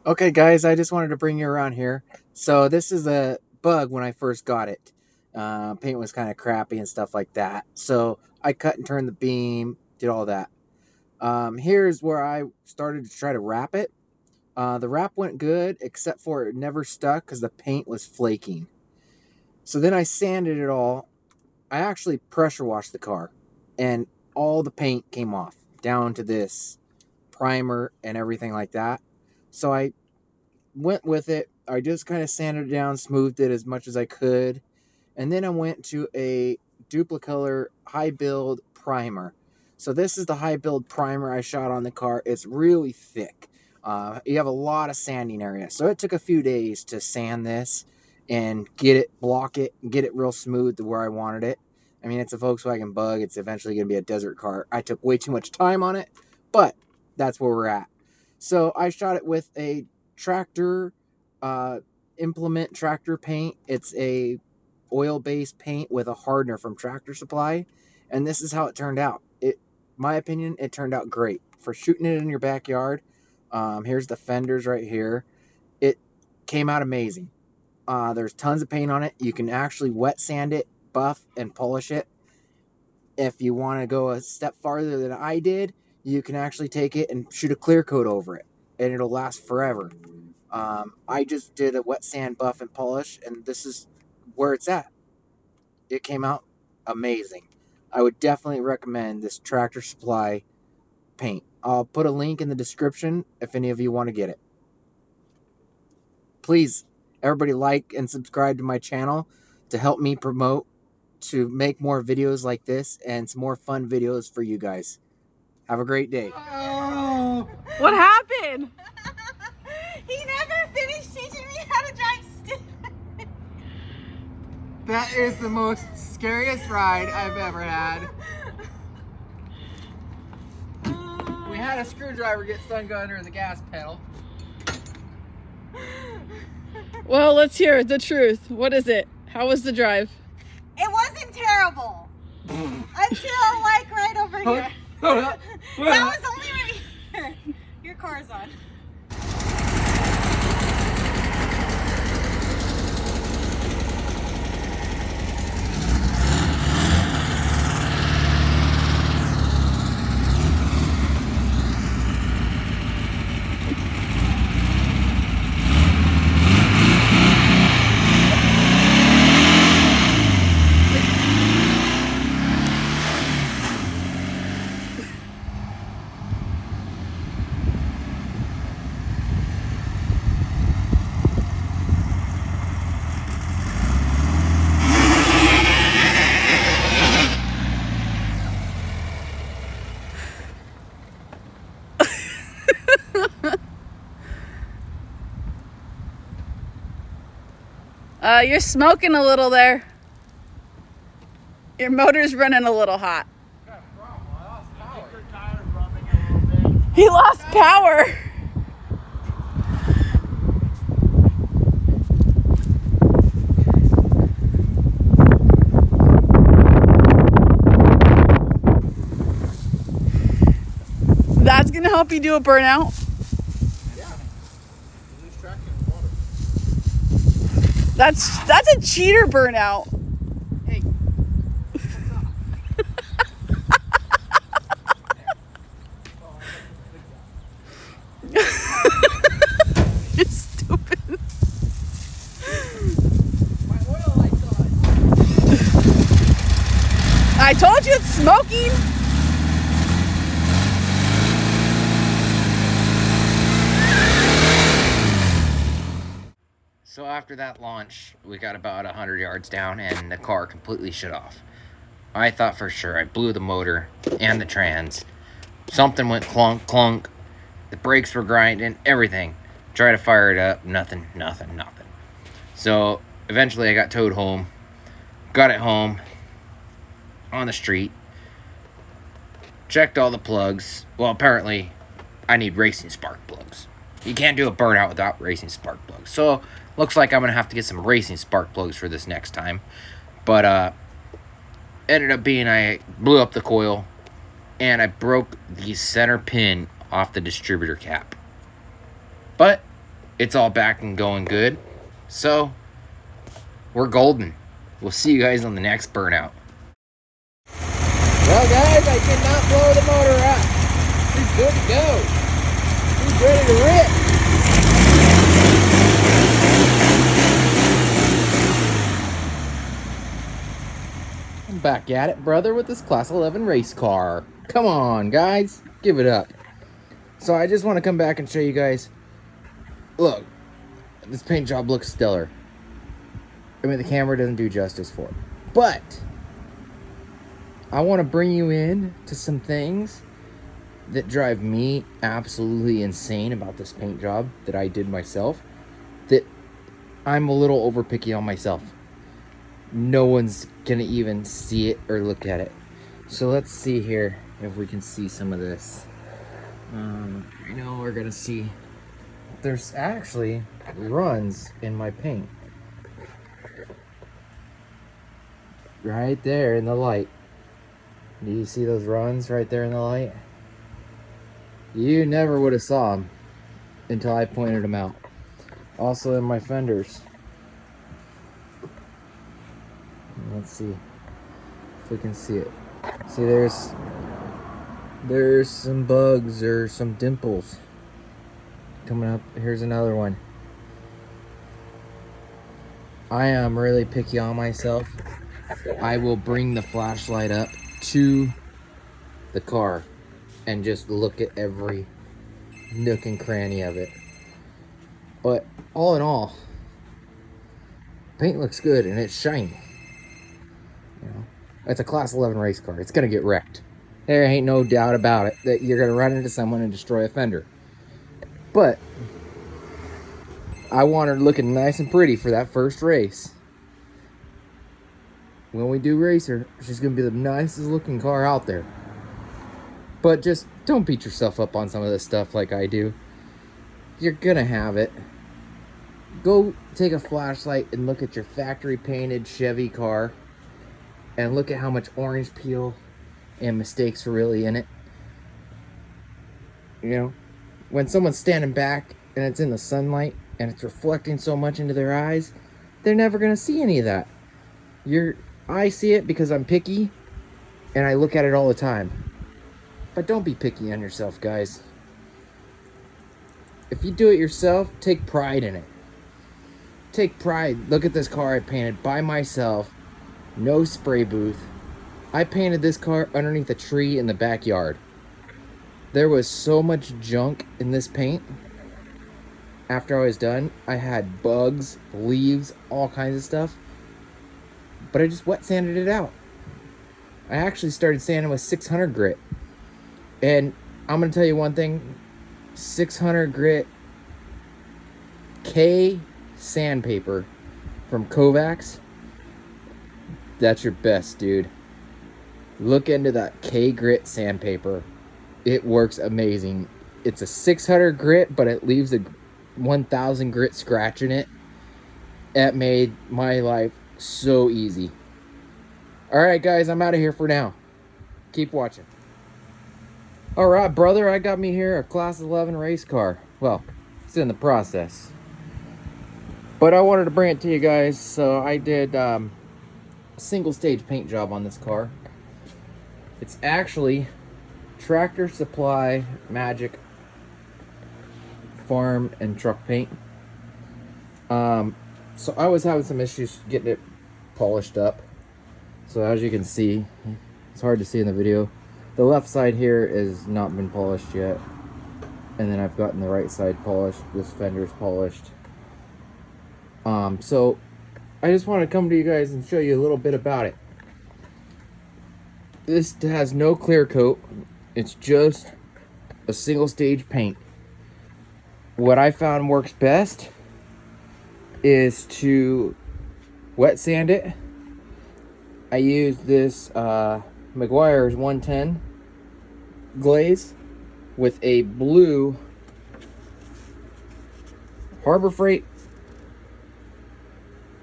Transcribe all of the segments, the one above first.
Okay, guys, I just wanted to bring you around here. So this is a bug when I first got it. Paint was kind of crappy and stuff like that. So I cut and turned the beam, did all that. Here's where I started to try to wrap it. The wrap went good, except for it never stuck because the paint was flaking. So then I sanded it all. I actually pressure washed the car, and all the paint came off, down to this primer and everything like that. So I went with it. I just kind of sanded it down, smoothed it as much as I could. And then I went to a Duplicolor high build primer. So this is the high build primer I shot on the car. It's really thick. You have a lot of sanding area. So it took a few days to sand this and get it, block it, and get it real smooth to where I wanted it. I mean, it's a Volkswagen Bug. It's eventually going to be a desert car. I took way too much time on it, but that's where we're at. So I shot it with a tractor implement tractor paint. It's a oil-based paint with a hardener from Tractor Supply, and this is how it turned out. My opinion, it turned out great for shooting it in your backyard. Here's the fenders right here. It came out amazing. There's tons of paint on it. You can actually wet sand it, buff, and polish it. If you want to go a step farther than I did, you can actually take it and shoot a clear coat over it, and it'll last forever. I just did a wet sand, buff, and polish, and this is where it's at. It came out amazing. I would definitely recommend this Tractor Supply paint. I'll put a link in the description if any of you want to get it. Please, everybody like and subscribe to my channel to help me promote, to make more videos like this and some more fun videos for you guys. Have a great day. Oh. What happened? He never finished teaching me how to drive stick. That is the most scariest ride I've ever had. We had a screwdriver get stuck under the gas pedal. Well, let's hear the truth. What is it? How was the drive? It wasn't terrible. Until like right over here. That was only right here. Your car's on. You're smoking a little there. Your motor's running a little hot. He lost power. That's gonna help you do a burnout. That's a cheater burnout. Hey. You're stupid. My oil light's on. I told you it's smoking. So after that launch, we got about 100 yards down and the car completely shut off. I thought for sure I blew the motor and the trans. Something went clunk, clunk. The brakes were grinding, everything. Try to fire it up, nothing. So eventually I got towed home. Got it home on the street. Checked all the plugs. Well, apparently I need racing spark plugs. You can't do a burnout without racing spark plugs. So looks like I'm gonna have to get some racing spark plugs for this next time. But ended up being I blew up the coil and I broke the center pin off the distributor cap. But it's all back and going good. So, we're golden. We'll see you guys on the next burnout. Well, guys, I did not blow the motor up. She's good to go. She's ready to rip. I'm back at it, brother, with this Class 11 race car. Come on, guys. Give it up. So I just want to come back and show you guys. Look, this paint job looks stellar. I mean, the camera doesn't do justice for it. But I want to bring you in to some things that drive me absolutely insane about this paint job that I did myself, that I'm a little over picky on myself. No one's gonna even see it or look at it. So let's see here if we can see some of this. I know we're gonna see there's actually runs in my paint right there in the light. Do you see those runs right there in the light? You never would have saw them until I pointed them out. Also in my fenders. Let's see if we can see it. See, there's some bugs or some dimples coming up. Here's another one. I am really picky on myself. I will bring the flashlight up to the car and just look at every nook and cranny of it. But all in all, paint looks good and it's shiny. You know, it's a Class 11 race car. It's gonna get wrecked. There ain't no doubt about it that you're gonna run into someone and destroy a fender. But I want her looking nice and pretty for that first race. When we do race her, she's gonna be the nicest looking car out there. But just don't beat yourself up on some of this stuff like I do. You're gonna have it. Go take a flashlight and look at your factory painted Chevy car and look at how much orange peel and mistakes are really in it. You know, when someone's standing back and it's in the sunlight and it's reflecting so much into their eyes, they're never gonna see any of that. I see it because I'm picky and I look at it all the time. But don't be picky on yourself, guys. If you do it yourself, take pride in it. Take pride. Look at this car I painted by myself. No spray booth. I painted this car underneath a tree in the backyard. There was so much junk in this paint. After I was done, I had bugs, leaves, all kinds of stuff. But I just wet sanded it out. I actually started sanding with 600 grit. And I'm going to tell you one thing. 600 grit K sandpaper from Kovacs. That's your best, dude. Look into that K grit sandpaper. It works amazing. It's a 600 grit, but it leaves a 1000 grit scratch in it. That made my life so easy. Alright, guys, I'm out of here for now. Keep watching. Alright, brother, I got me here a Class 11 race car. Well, it's in the process. But I wanted to bring it to you guys, so I did a single stage paint job on this car. It's actually Tractor Supply Magic farm and truck paint. So I was having some issues getting it polished up. So as you can see, it's hard to see in the video. The left side here is not been polished yet. And then I've gotten the right side polished. This fender's polished. So I just want to come to you guys and show you a little bit about it. This has no clear coat. It's just a single stage paint. What I found works best is to wet sand it. I used this Meguiar's 110 glaze with a blue Harbor Freight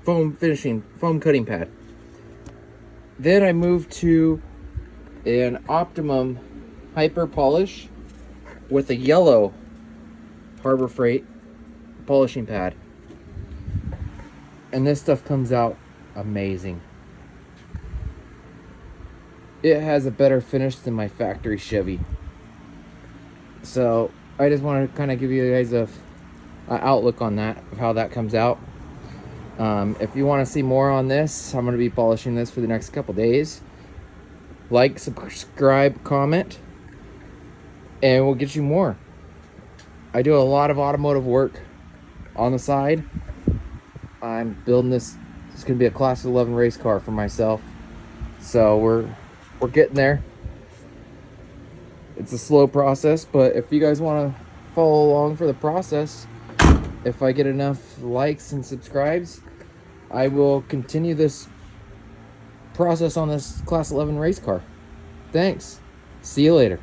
foam cutting pad. Then I moved to an Optimum Hyper Polish with a yellow Harbor Freight polishing pad. And this stuff comes out amazing. It has a better finish than my factory Chevy. So I just want to kind of give you guys a outlook on that, of how that comes out. If you want to see more on this, I'm going to be polishing this for the next couple days. Like, subscribe, comment, and we'll get you more. I do a lot of automotive work on the side. I'm building this. It's going to be a class 11 race car for myself. So we're getting there. It's a slow process, but if you guys want to follow along for the process, if I get enough likes and subscribes, I will continue this process on this class 11 race car. Thanks. See you later.